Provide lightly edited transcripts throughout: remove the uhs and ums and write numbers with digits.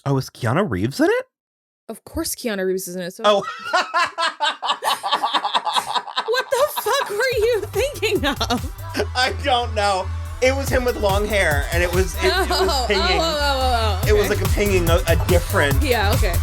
Oh, is Keanu Reeves in it? Of course Keanu Reeves is in it. So Oh. what the fuck were you thinking of? I don't know. It was him with long hair, and it was pinging. Okay. It was like a pinging a different. Yeah, okay.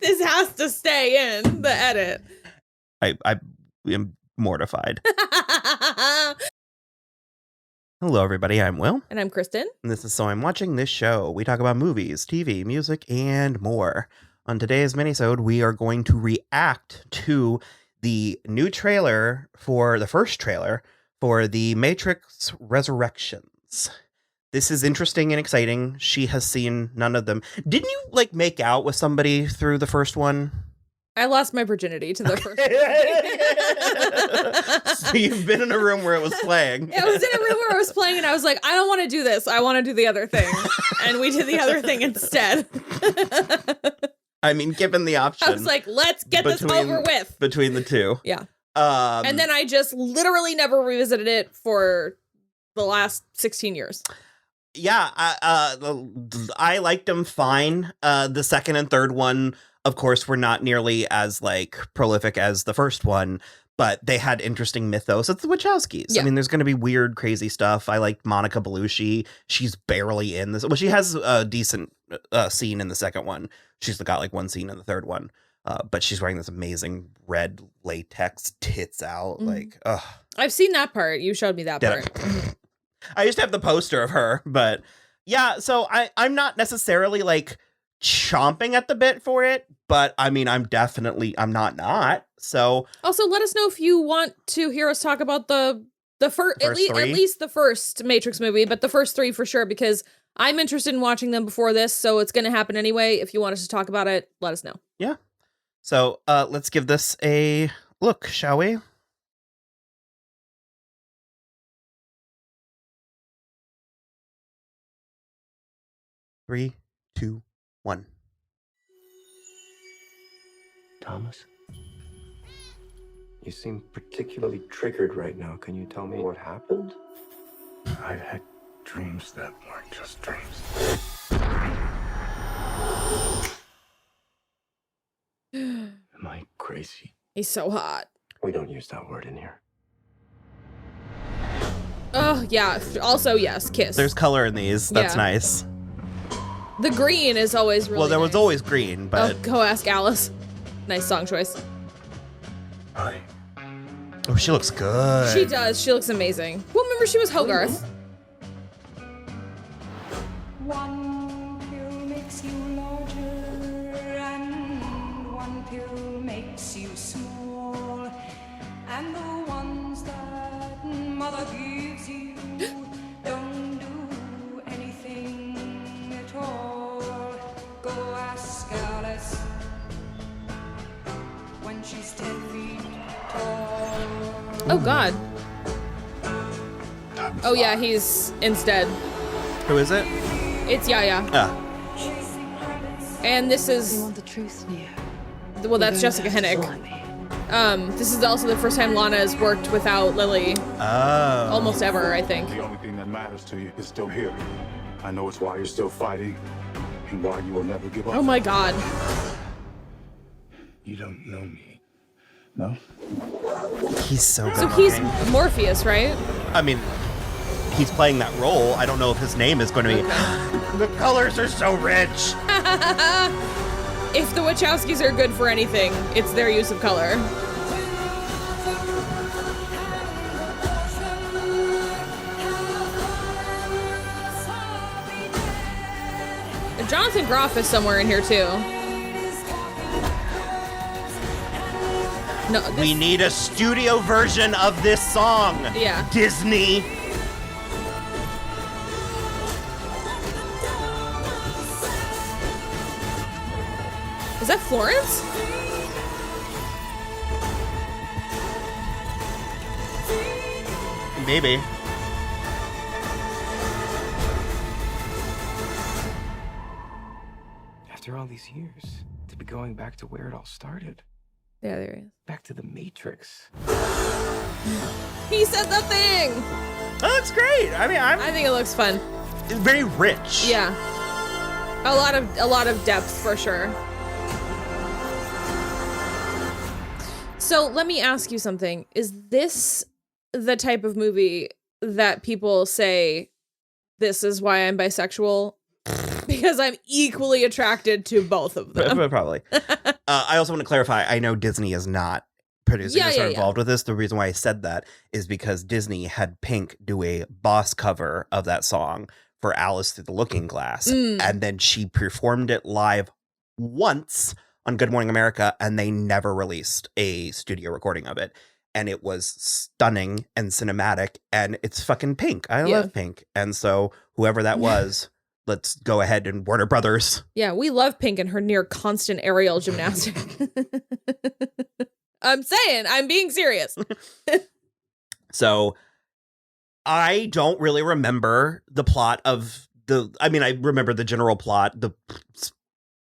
This has to stay in the edit. I am mortified. Hello, everybody. I'm Will. And I'm Kristen. And this is So I'm Watching This Show. We talk about movies, TV, music, and more. On today's minisode, we are going to react to the new trailer for the first trailer for The Matrix Resurrections. This is interesting and exciting. She has seen none of them. Didn't you make out with somebody through the first one? I lost my virginity to the first one. So you've been in a room where it was playing. I was in a room where I was playing and I was like, I don't want to do this. I want to do the other thing. And we did the other thing instead. I mean, given the option. I was like, let's get this over with. Between the two. Yeah. And then I just literally never revisited it for the last 16 years. Yeah, I liked them fine. The second and third one, of course, were not nearly as prolific as the first one, but they had interesting mythos. It's the Wachowskis. Yeah. I mean, there's going to be weird, crazy stuff. I liked Monica Bellucci. She's barely in this. Well, she has a decent scene in the second one. She's got one scene in the third one. But she's wearing this amazing red latex tits out. Ugh. I've seen that part. You showed me that part. I used to have the poster of her, but yeah, so I'm not necessarily chomping at the bit for it, but I mean, I'm not. So also let us know if you want to hear us talk about the first at least the first Matrix movie, but the first three for sure, because I'm interested in watching them before this, so it's going to happen anyway. If you want us to talk about it, let us know. Yeah. So let's give this a look, shall we? Three, two, one. Thomas? You seem particularly triggered right now. Can you tell me what happened? I've had dreams that weren't just dreams. Am I crazy? He's so hot. We don't use that word in here. Oh, yeah. Also, yes, kiss. There's color in these. That's nice. The green is always really Well, there was nice. always green, but... Oh, go ask Alice. Nice song choice. Hi. Oh, she looks good. She does. She looks amazing. Well, remember she was Hogarth. One pill makes you larger and one pill makes you small. And the ones that mother gives you don't do anything at all. Go ask Alice when she's 10 feet tall. Oh, God. Oh, yeah, he's instead. Who is it? It's Yaya. And this is... You want the truth, Nia? Well, that's Jessica Hennick. This is also the first time Lana has worked without Lily. Oh. Almost ever, I think. The only thing that matters to you is still here. I know it's why you're still fighting and why you will never give up. Oh my God. You don't know me, no? He's so good. So he's Morpheus, right? I mean, he's playing that role. I don't know if his name is going to be... The colors are so rich. If the Wachowskis are good for anything, it's their use of color. And Jonathan Groff is somewhere in here too. No, We need a studio version of this song. Yeah. Disney. Is that Florence? Maybe. After all these years, to be going back to where it all started. Yeah, there he is. Back to the Matrix. He said the thing. Oh, that's great. I mean, I think it looks fun. it's very rich. Yeah. A lot of depth for sure. So let me ask you something. Is this the type of movie that people say, this is why I'm bisexual? Because I'm equally attracted to both of them. Probably. I also want to clarify, I know Disney is not producing this or involved with this. The reason why I said that is because Disney had Pink do a boss cover of that song for Alice Through the Looking Glass. And then she performed it live once on Good Morning America, and they never released a studio recording of it. And it was stunning and cinematic, and it's fucking Pink. I love Pink. And so whoever that was, let's go ahead and Warner Brothers. Yeah, we love Pink and her near constant aerial gymnastic. I'm being serious. So I don't really remember the plot of I remember the general plot. The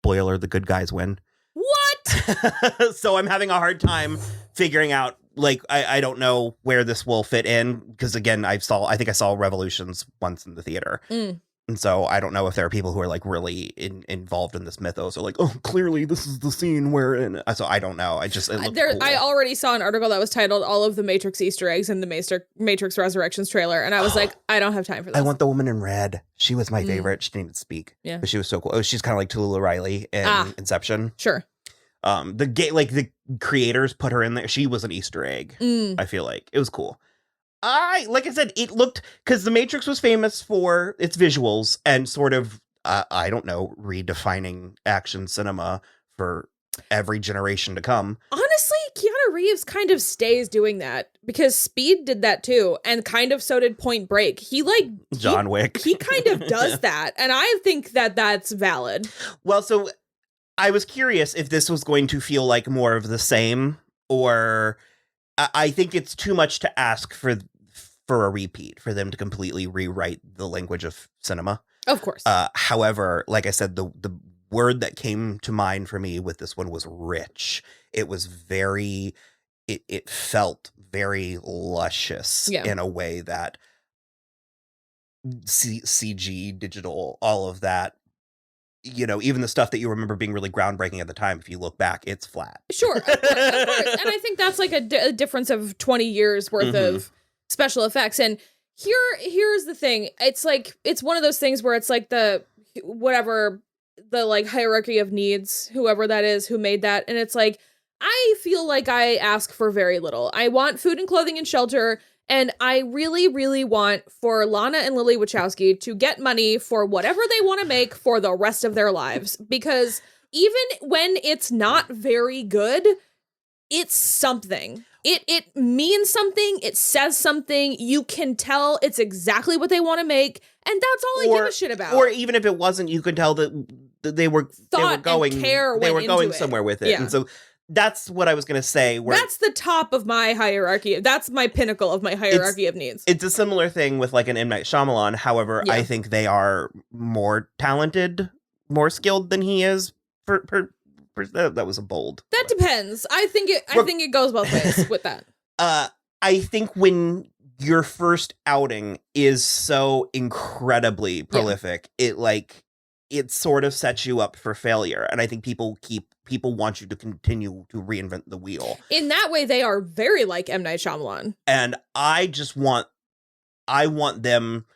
spoiler, the good guys win. What? So I'm having a hard time figuring out, like, I don't know where this will fit in, because again, I think I saw Revolutions once in the theater. And so I don't know if there are people who are like really involved in this mythos or like, oh, clearly this is the scene where, so I don't know. It looked cool. I already saw an article that was titled "All of the Matrix Easter Eggs in the Matrix Resurrections trailer," and I was like, I don't have time for this. I want the woman in red. She was my favorite. She didn't even speak. Yeah, but she was so cool. Oh, she's kind of like Tallulah Riley in Inception. Sure. The creators put her in there. She was an Easter egg. I feel like it was cool. Like I said, it looked, because The Matrix was famous for its visuals and sort of, I don't know, redefining action cinema for every generation to come. Honestly, Keanu Reeves kind of stays doing that, because Speed did that too, and kind of so did Point Break. John Wick. He kind of does that, and I think that that's valid. Well, so I was curious if this was going to feel like more of the same, or I think it's too much to ask for a repeat, for them to completely rewrite the language of cinema. Of course. However, like I said, the word that came to mind for me with this one was rich. It was it felt very luscious in a way that CG, digital, all of that, even the stuff that you remember being really groundbreaking at the time, if you look back, it's flat. Sure, of course. And I think that's like a difference of 20 years worth of special effects. And here's the thing. It's like, it's one of those things where it's like the like hierarchy of needs, whoever that is who made that. And it's like, I feel like I ask for very little. I want food and clothing and shelter. And I really, really want for Lana and Lily Wachowski to get money for whatever they want to make for the rest of their lives. Because even when it's not very good, it's something. It means something. It says something. You can tell it's exactly what they want to make. And that's all I give a shit about. Or even if it wasn't, you could tell that they were going somewhere with it. Yeah. And so that's what I was going to say. That's the top of my hierarchy. That's my pinnacle of my hierarchy of needs. It's a similar thing with like an M. Night Shyamalan. However, I think they are more talented, more skilled than he is. That was a bold. That depends. I think it goes both ways with that. I think when your first outing is so incredibly prolific, it sort of sets you up for failure. And I think people want you to continue to reinvent the wheel. In that way, they are very like M. Night Shyamalan. And I want them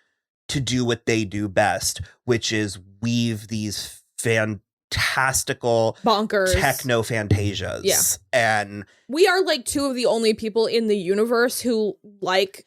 to do what they do best, which is weave these fantastical bonkers techno fantasias. Yeah. And we are like two of the only people in the universe who like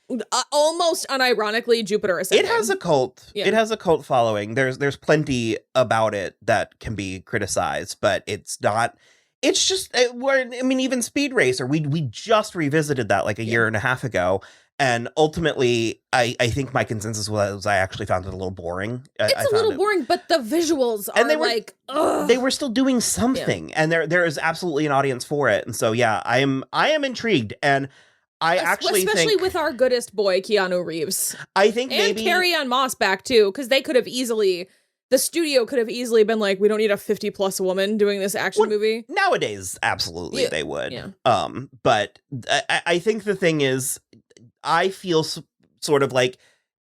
almost unironically Jupiter Ascending. It has a cult. Yeah. It has a cult following. There's plenty about it that can be criticized, but it's not. It's just, even Speed Racer, we just revisited that like a year and a half ago. And ultimately, I think my consensus was I actually found it a little boring. It's a little boring, but the visuals are ugh. They were still doing something, and there is absolutely an audience for it. And so, yeah, I am intrigued, and I especially with our goodest boy Keanu Reeves. I think and maybe Carrie-Ann Moss back too, because they could have easily. the studio could have easily been like, we don't need a 50+ woman doing this action movie. Nowadays, absolutely, they would. Yeah. But I think the thing is, I feel sort of like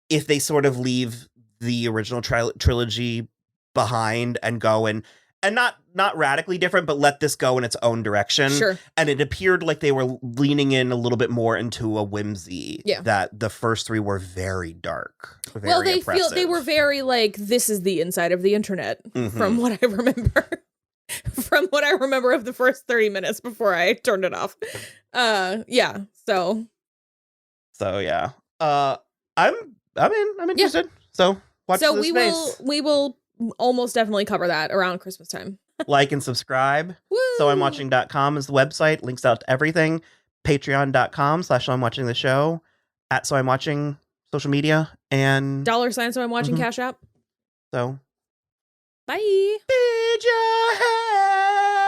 if they sort of leave the original trilogy behind and go and not radically different, but let this go in its own direction. Sure. And it appeared like they were leaning in a little bit more into a whimsy. Yeah. That the first three were very dark. Very well, they oppressive. they were very like, this is the inside of the internet, from what I remember. From what I remember of the first 30 minutes before I turned it off. Yeah. So yeah. I'm interested. So watch so this space. we will almost definitely cover that around Christmas time. Like and subscribe. Woo! soimwatching.com is the website. Links out to everything. Patreon.com/soimwatching the show. At soimwatching social media. And $sign so I'm watching Cashapp. So Bye. bid your head.